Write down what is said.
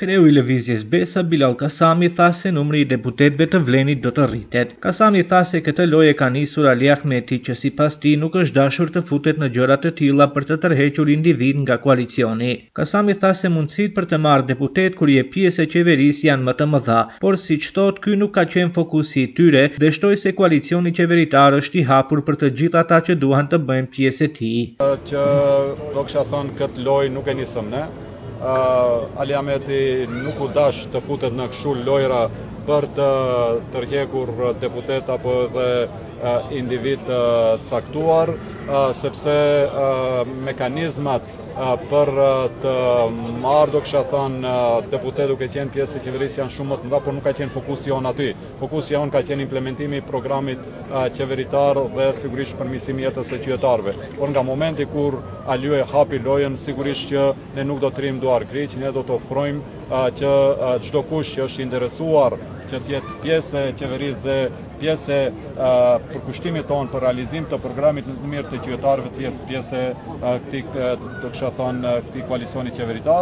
Kreu i lëvizjes Besa Bilal Kasami tha se numri i deputetëve të Vlenit do të rritet. Kasami tha se këtë lojë ka nisur Ali Ahmeti, që sipas tij nuk është dashur të futet në gjëra të tilla për të tërhequr individ nga koalicioni. Kasami tha se mundësitë për të marrë deputet kur je pjesë e qeverisë janë më të mëdha, por siç thotë, ky nuk ka qenë fokusi i tyre dhe shtoi se koalicioni qeveritar është i hapur për të gjithë ata që duan të bëjnë pjesë e tij. Që do kisha thënë këtë lojë nuk e nisëm ne. Ali Ahmeti nuk u dash të futet në kështu lojra për të tërhequr deputet apo edhe individ caktuar, sepse mekanizmat për të marrë, do kisha thënë, deputet duke qenë pjesë e qeverisë janë shumë më të mëdha, por nuk ka qenë fokusi jon aty. Fokusi jon ka qenë implementimi i programit qeveritar dhe sigurisht përmirësimi i jetës së qytetarëve. Por nga momenti kur Ali e hapi lojën, sigurisht që ne nuk do të rrim duar kryq, ne do të ofrojmë që çdo kush që është interesuar që të jetë pjesë e qeverisë dhe pjesë për kushtimit tonë për realizim të programit në mirë të qytetarëve të jetë pjesë këtij, do kisha thënë, këtij koalicioni qeveritar.